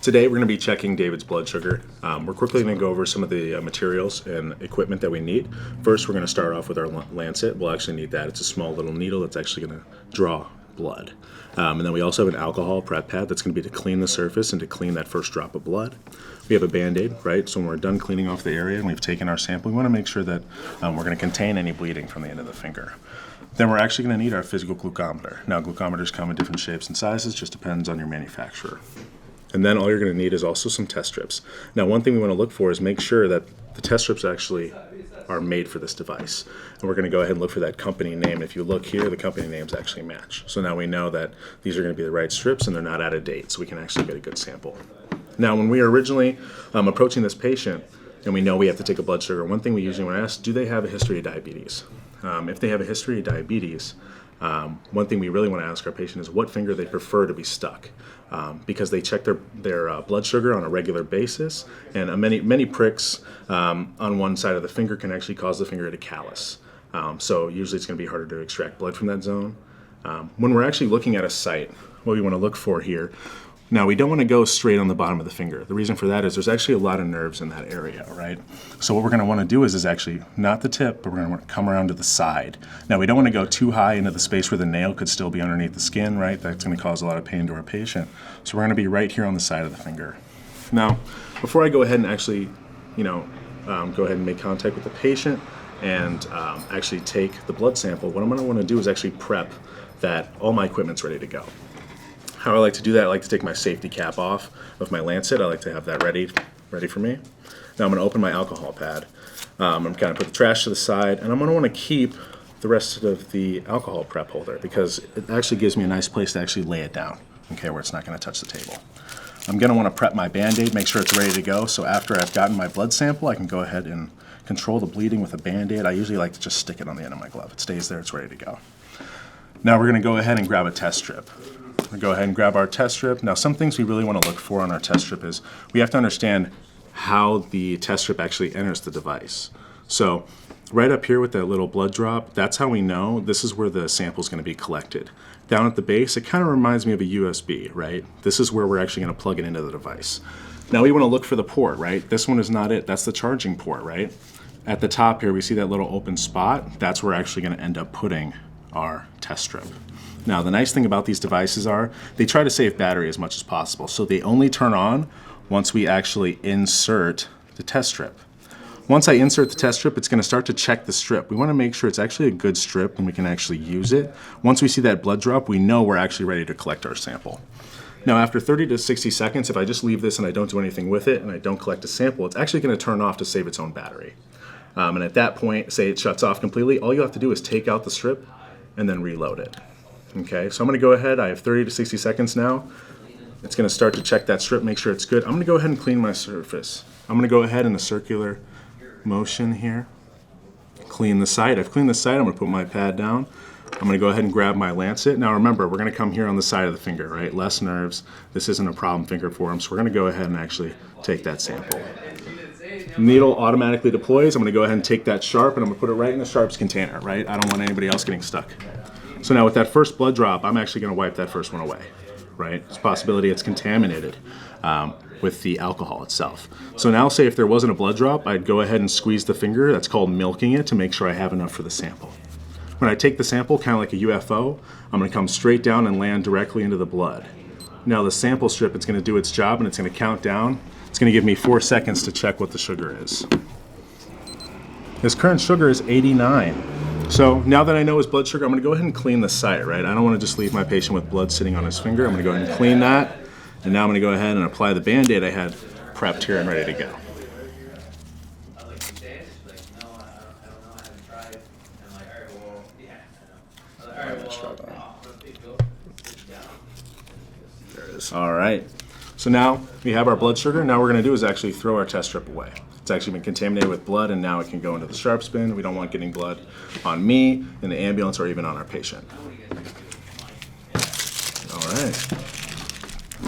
Today we're going to be checking David's blood sugar. We're quickly going to go over some of the materials and equipment that we need. First, we're going to start off with our lancet. We'll actually need that. It's a small little needle that's actually going to draw blood. And then we also have an alcohol prep pad that's going to be to clean the surface and to clean that first drop of blood. We have a Band-Aid, right? So when we're done cleaning off the area and we've taken our sample, we want to make sure that we're going to contain any bleeding from the end of the finger. Then we're actually going to need our physical glucometer. Now, glucometers come in different shapes and sizes, just depends on your manufacturer. And then all you're going to need is also some test strips. Now, one thing we want to look for is make sure that the test strips actually are made for this device. And we're going to go ahead and look for that company name. If you look here, the company names actually match. So now we know that these are going to be the right strips and they're not out of date, so we can actually get a good sample. Now, when we are originally approaching this patient and we know we have to take a blood sugar, one thing we usually want to ask, do they have a history of diabetes? If they have a history of diabetes, one thing we really want to ask our patient is what finger they prefer to be stuck, because they check their blood sugar on a regular basis, and many pricks on one side of the finger can actually cause the finger to callus. So usually it's going to be harder to extract blood from that zone. When we're actually looking at a site, what we want to look for here, now we don't want to go straight on the bottom of the finger. The reason for that is there's actually a lot of nerves in that area, right? So what we're going to want to do is actually not the tip, but we're going to want to come around to the side. Now we don't want to go too high into the space where the nail could still be underneath the skin, right? That's going to cause a lot of pain to our patient. So we're going to be right here on the side of the finger. Now, before I go ahead and actually, go ahead and make contact with the patient and actually take the blood sample, what I'm going to want to do is actually prep that all my equipment's ready to go. How I like to do that, I like to take my safety cap off of my lancet. I like to have that ready for me. Now I'm going to open my alcohol pad. I'm going to put the trash to the side, and I'm going to want to keep the rest of the alcohol prep holder because it actually gives me a nice place to actually lay it down, okay, where it's not going to touch the table. I'm going to want to prep my Band-Aid, make sure it's ready to go, so after I've gotten my blood sample, I can go ahead and control the bleeding with a Band-Aid. I usually like to just stick it on the end of my glove. It stays there, it's ready to go. Now we're going to go ahead and grab a test strip. We'll go ahead and grab our test strip. Now, some things we really want to look for on our test strip is we have to understand how the test strip actually enters the device. So right up here with that little blood drop, that's how we know this is where the sample is going to be collected. Down at the base, it kind of reminds me of a USB, right? This is where we're actually going to plug it into the device. Now we want to look for the port, right? This one is not it. That's the charging port, right? At the top here, we see that little open spot. That's where we're actually going to end up putting our test strip. Now, the nice thing about these devices are they try to save battery as much as possible. So they only turn on once we actually insert the test strip. Once I insert the test strip, it's going to start to check the strip. We want to make sure it's actually a good strip and we can actually use it. Once we see that blood drop, we know we're actually ready to collect our sample. Now, after 30 to 60 seconds, if I just leave this and I don't do anything with it and I don't collect a sample, it's actually going to turn off to save its own battery. And at that point, say it shuts off completely, all you have to do is take out the strip and then reload it. Okay, so I'm going to go ahead. I have 30 to 60 seconds now. It's going to start to check that strip, make sure it's good. I'm going to go ahead and clean my surface. I'm going to go ahead in a circular motion here. Clean the site. I've cleaned the site. I'm going to put my pad down. I'm going to go ahead and grab my lancet. Now remember, we're going to come here on the side of the finger, right? Less nerves. This isn't a problem finger for him, so we're going to go ahead and actually take that sample. Needle automatically deploys. I'm going to go ahead and take that sharp and I'm going to put it right in the sharps container, right? I don't want anybody else getting stuck. So now with that first blood drop, I'm actually going to wipe that first one away, right? There's a possibility it's contaminated with the alcohol itself. So now say if there wasn't a blood drop, I'd go ahead and squeeze the finger. That's called milking it to make sure I have enough for the sample. When I take the sample, kind of like a UFO, I'm going to come straight down and land directly into the blood. Now the sample strip, it's going to do its job and it's going to count down. It's going to give me 4 seconds to check what the sugar is. His current sugar is 89. So now that I know his blood sugar, I'm going to go ahead and clean the site, right? I don't want to just leave my patient with blood sitting on his finger. I'm going to go ahead and clean that. And now I'm going to go ahead and apply the Band-Aid I had prepped here and ready to go. There it is. All right. So now we have our blood sugar. Now what we're going to do is actually throw our test strip away. It's actually been contaminated with blood and now it can go into the sharps bin. We don't want getting blood on me, in the ambulance, or even on our patient. All right.